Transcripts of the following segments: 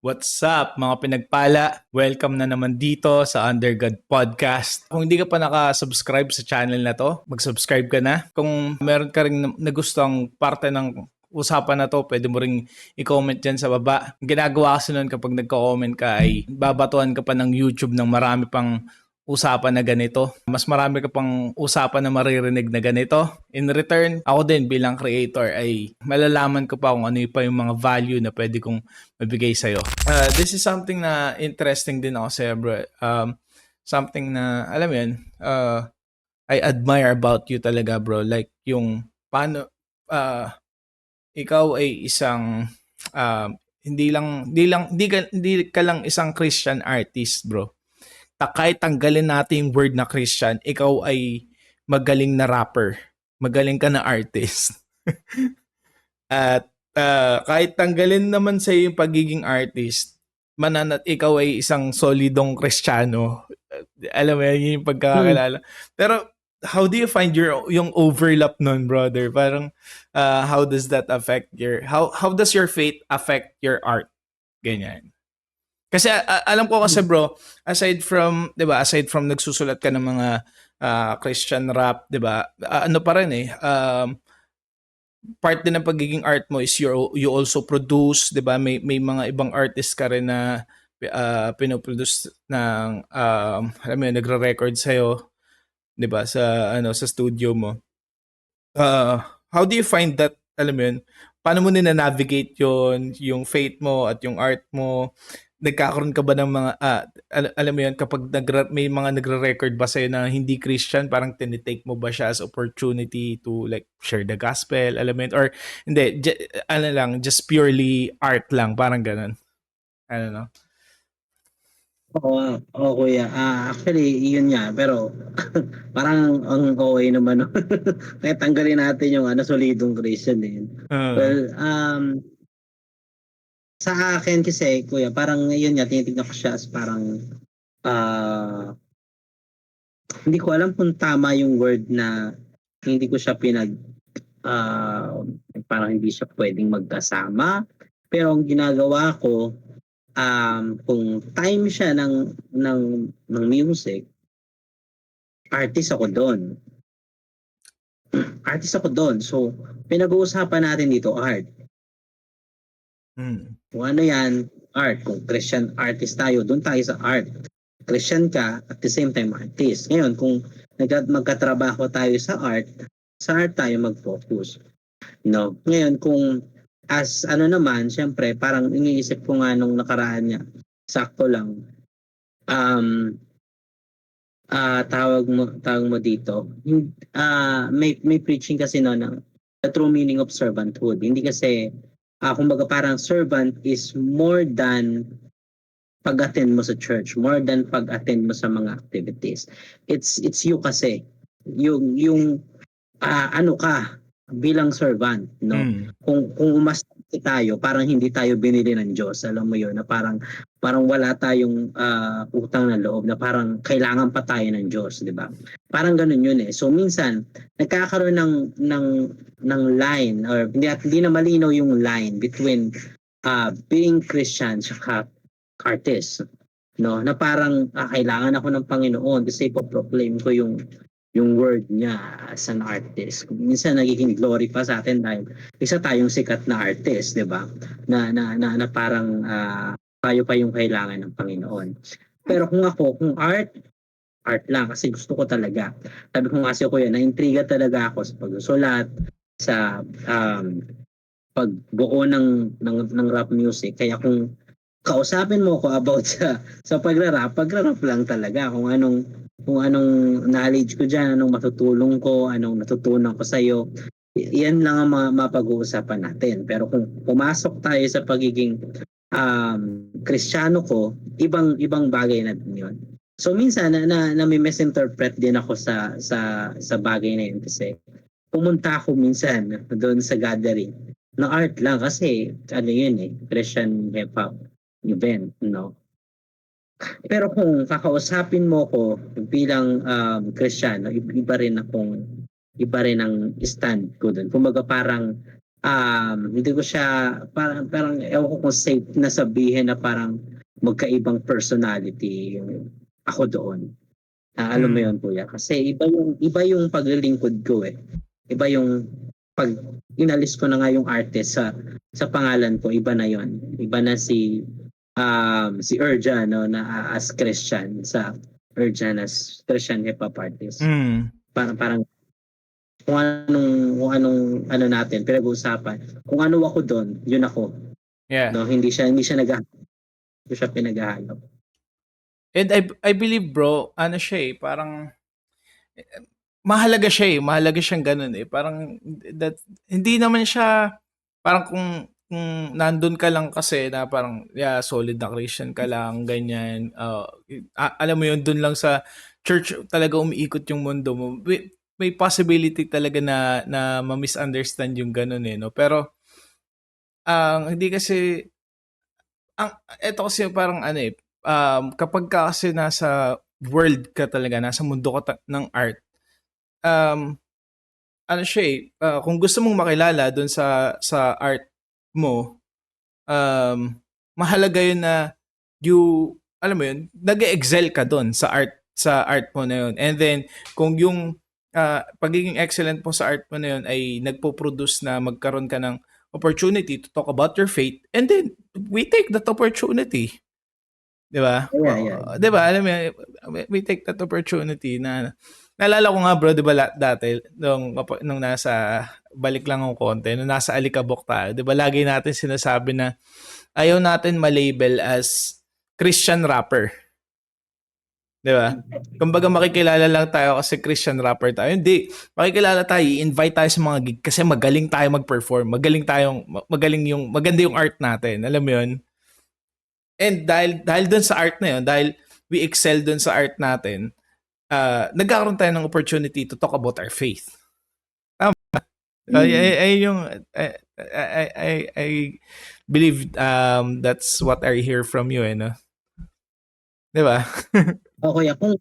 What's up mga pinagpala? Welcome na naman dito sa Under God Podcast. Kung hindi ka pa naka-subscribe sa channel na to, mag-subscribe ka na. Kung meron ka rin nagustong parte ng usapan na to, pwede mo ring i-comment dyan sa baba. Ang ginagawa kasi nun kapag nagko-comment ka ay babatuan ka pa ng YouTube ng marami pang usapan na ganito. Mas marami ka pang usapan na maririnig na ganito. In return, ako din bilang creator ay malalaman ko pa kung ano pa yung mga value na pwede kong mabigay sa'yo. This is something na interesting din ako sa'yo, bro. Something na, alam mo yun, I admire about you talaga, bro. Like, yung paano, ikaw ay isang, hindi ka lang isang Christian artist, bro. Kahit tanggalin natin yung word na Christian, ikaw ay magaling na rapper. Magaling ka na artist. At kahit tanggalin naman sa yung pagiging artist, mananat ikaw ay isang solidong Kristiyano. Alam mo yun yung pagkakakilala. Pero how do you find yung overlap nun, brother? Parang how does that affect how does your faith affect your art? Ganyan. Kasi alam ko kasi bro, aside from nagsusulat ka ng mga Christian rap, 'di ba? Ano pa rin part din ng pagiging art mo is you also produce, 'di ba? May mga ibang artist ka rin na pinoproduce ng alam mo yun, nagre-record sa 'di ba? Sa studio mo. Uh, how do you find that, alam mo yun, paano mo nina-navigate yung faith mo at yung art mo? Nagkakaroon ka ba ng mga, alam mo yun, kapag may mga nagre-record ba sa'yo na hindi Christian, parang tinitake mo ba siya as opportunity to like share the gospel, alam mo yun? Or hindi, just purely art lang, parang ganun. I don't know. Oo, kuya. Actually, yun nga. Pero, parang ang okay naman. No? Kaya tanggalin natin yung solidong Christian din. Uh, Well, sa akin kasi, kuya, parang yun nga, tinitignan ko siya as parang, hindi ko alam kung tama yung word na hindi ko siya uh, parang hindi siya pwedeng magkasama. Pero ang ginagawa ko, kung time siya ng music, artist ako doon. Artist ako doon. So, pinag-uusapan natin dito, art. Kung ano yan, art. Kung Christian artist tayo, doon tayo sa art. Christian ka, at the same time artist. Ngayon, kung magkatrabaho tayo sa art tayo mag-focus. No? Ngayon, kung as naman, syempre, parang iniisip ko nga nung nakaraan niya, sakto lang, tawag mo dito, may preaching kasi no ng the true meaning of servanthood. Hindi kasi kumbaga parang servant is more than pag-attend mo sa church, more than pag-attend mo sa mga activities. It's you kasi yung ano ka bilang servant, no? Kung umasta tayo, parang hindi tayo binili ng Diyos. Alam mo 'yun, na parang wala tayong utang na loob, na parang kailangan pa tayo ng Diyos, 'di ba? Parang ganoon 'yun eh. So minsan nagkakaroon ng line, or hindi na malinaw yung line between being Christian at artist, no? Na parang kailangan ako ng Panginoon kasi ipo-proclaim ko yung word niya as an artist. Minsan nagiging glory pa sa atin dahil isa tayong sikat na artist, 'di ba? Na parang tayo pa yung kailangan ng Panginoon. Pero kung art lang kasi gusto ko talaga. Sabi ko nga kuya, na-intriga talaga ako sa pagsusulat, sa pagbuo ng rap music. Kaya kung kausapin mo ko about sa pagrarap lang talaga kung anong knowledge ko diyan, anong matutulong ko, anong natutunan ko sa iyo. Yan lang ang mapag-uusapan natin. Pero kung pumasok tayo sa pagiging Kristiyano ko, ibang bagay na din 'yon. So minsan na may misinterpret din ako sa bagay na yun kasi pumunta ako minsan doon sa gathering na art lang kasi yun Christian hip hop event, no? Pero kung kakausapin mo ko bilang Kristiyano, iba rin ang stand ko doon. Kumbaga parang hindi ko siya parang ewan ko kung safe na sabihin na parang magkaibang personality yung ako doon. Alam mo yun, kuya, kasi iba yung paglilingkod ko eh. Iba yung pag inalis ko na nga yung artist sa pangalan ko, iba na yon. Iba na si Urja, no, na as Christian sa Urjan as Christian hip hop artist. Parang kung anong ano natin pinag-uusapan. Kung ano ako doon, yun ako. Yeah. No, hindi siya pinaghahanap. And I believe, bro, ano siya parang mahalaga siya mahalaga siyang ganun Parang that hindi naman siya parang kung nandun ka lang kasi na parang solid na Christian ka lang ganyan. Alam mo yun dun lang sa church talaga umiikot yung mundo mo. May possibility talaga na ma-misunderstand yung ganun no. Pero ang hindi kasi eto kasi parang kapag ka kasi nasa world ka talaga, nasa mundo ka ng art, ano siya kung gusto mong makilala dun sa art mo, mahalaga yun na alam mo yun, nag-excel ka dun sa art mo na yun. And then, kung yung pagiging excellent mo sa art mo na yun ay nagpo-produce na magkaroon ka ng opportunity to talk about your faith, and then, we take that opportunity. Di ba? Yeah. Di ba? Alam mo, we take that opportunity na naalala ko nga bro, di ba dati nung nasa balik lang ng konti, nung nasa Alikabok tayo, di ba lagi natin sinasabi na ayaw natin malabel as Christian rapper. Di ba? Kumbaga makikilala lang tayo kasi Christian rapper tayo. Hindi. Makikilala tayo, i-invite tayo sa mga gig kasi magaling tayo mag-perform. Maganda yung art natin. Alam mo yun? And dahil dun sa art na yun, dahil we excel dun sa art natin, nagkakaroon tayo ng opportunity to talk about our faith. Tama. Ay yung I believe that's what I hear from you no. 'Di ba? Okay, kung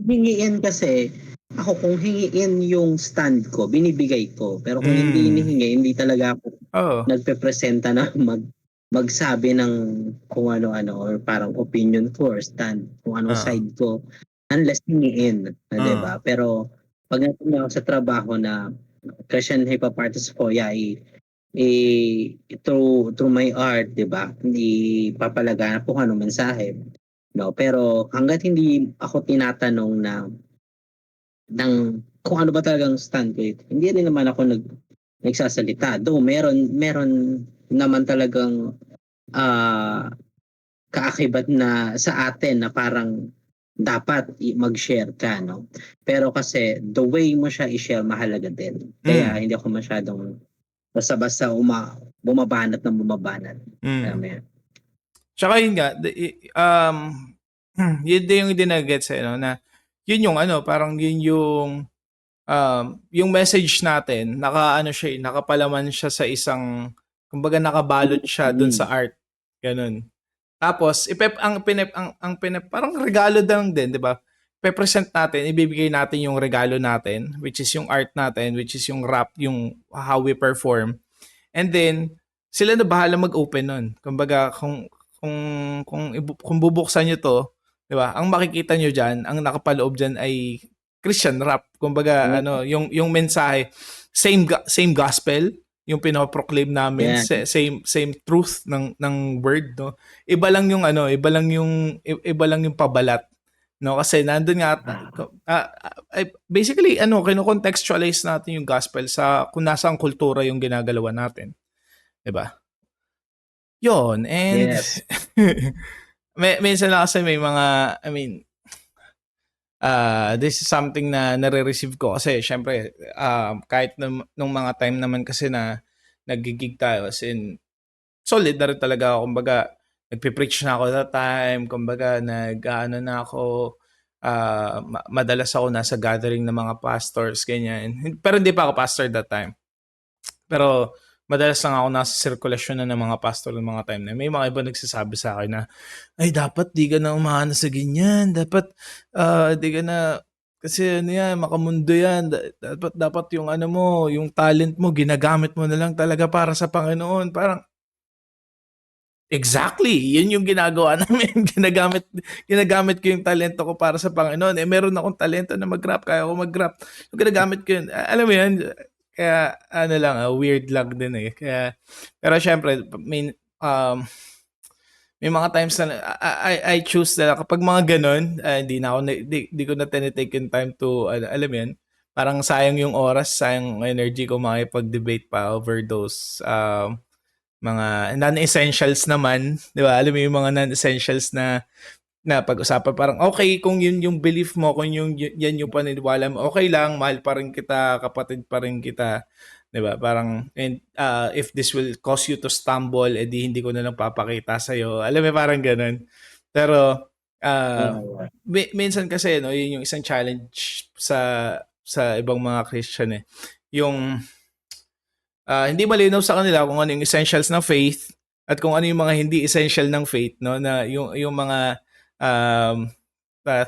hingiin kasi kung hingiin yung stand ko, binibigay ko. Pero kung hindi hinihingi, hindi talaga ako nagpepresenta na magsabi ng kung ano-ano or parang opinion ko or stand kung anong side ko unless hingiin, 'di ba? Pero pag nandun ako sa trabaho na Christian hip hop artist ko, through my art, 'di ba? Hindi papalaganap kung anong mensahe. No, pero hangga't hindi ako tinatanong ng kung ano ba talagang stand ko, hindi rin naman ako nagsasalita. Though meron naman talagang kaakibat na sa atin na parang dapat mag-share ka, no? Pero kasi the way mo siya i-share mahalaga din. Kaya hindi ako masyadong basta-basta bumabanat. Alam mo yan. Tsaka yun nga, yun din yung dinagets no, na yun yung parang yun yung message natin, nakapalaman siya sa isang, kumbaga nakabalot siya dun sa art. Ganun. Tapos, parang regalo lang din, di ba? Ipe-present natin, ibibigay natin yung regalo natin, which is yung art natin, which is yung rap, yung how we perform. And then, sila na bahala mag-open nun. Kumbaga, kung bubuksan nyo to, di ba? Ang makikita nyo dyan, ang nakapaloob dyan ay Christian rap. Kumbaga, yung mensahe, same gospel, yung pinoproclaim namin, same truth ng word, no? Iba lang yung pabalat, no? Kasi nandun nga basically kino-contextualize natin yung gospel sa kung nasang kultura yung ginagalawan natin. 'Di ba? Yon, and minsan lang kasi may mga, this is something na nare-receive ko kasi syempre kahit nung mga time naman kasi na nagigig tayo, as in solid na rin talaga ako, kumbaga nagpe-preach na ako that time, kumbaga na ako, madalas ako nasa gathering ng mga pastors, ganyan. Pero hindi pa ako pastor that time. Pero madalas lang ako nasa sirkulasyon na ng mga pastor ng mga time na may mga iba nagsasabi sa akin na, ay dapat di ka na umahana sa ganyan, dapat di ka na Kasi ano yan, makamundo yan. Dapat yung ano mo, yung talent mo, ginagamit mo na lang talaga para sa Panginoon. Parang, exactly, yun yung ginagawa namin. Ginagamit ko yung talento ko para sa Panginoon. Meron akong talento na mag-rap, kaya ako mag-rap. So, ginagamit ko yun. Alam mo yun, kaya ano lang, weird lang din eh. Kaya, pero syempre, may mga times na I choose na kapag mga ganun, hindi na ako, di ko na tinitake yung time to, alam mo yun, parang sayang yung oras, sayang energy ko makipag-debate pa over those mga non-essentials naman, di ba? Alam mo yung mga non-essentials na pag-usapan, parang okay kung yun yung belief mo, kung yan yung paniniwala mo, okay lang, mahal pa rin kita, kapatid pa rin kita, 'di ba? Parang and if this will cause you to stumble, edi hindi ko na lang papakita sa iyo. Alam mo parang ganoon. Pero minsan kasi no, yun yung isang challenge sa ibang mga Christian eh. Yung hindi malinaw sa kanila kung ano yung essentials ng faith at kung ano yung mga hindi essential ng faith, no, na yung mga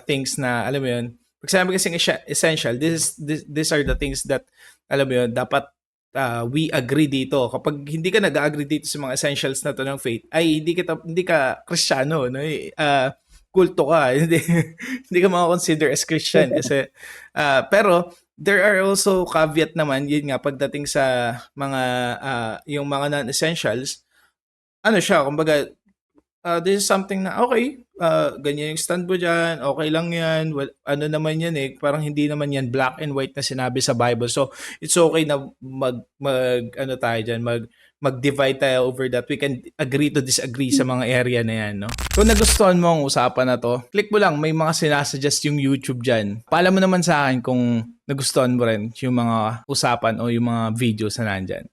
things na alam mo yun, pag sinabi kasing essential, these are the things that alam mo yun, dapat we agree dito. Kapag hindi ka nag-agree dito sa mga essentials na to ng faith, ay hindi ka Kristiyano, no? Kulto ka, hindi ka mako-consider as Christian kasi pero there are also caveat naman, yun nga pagdating sa mga yung mga non-essentials, ano siya, kumbaga this is something na okay, ganyan yung stand mo dyan, okay lang yan, well, ano naman yan eh, parang hindi naman yan black and white na sinabi sa Bible. So, it's okay na ano tayo dyan, mag-divide tayo over that. We can agree to disagree sa mga area na yan, no? Kung nagustuhan mo ang usapan na to, click mo lang, may mga sinasuggest yung YouTube dyan. Paalam mo naman sa akin kung nagustuhan mo rin yung mga usapan o yung mga videos na nandyan.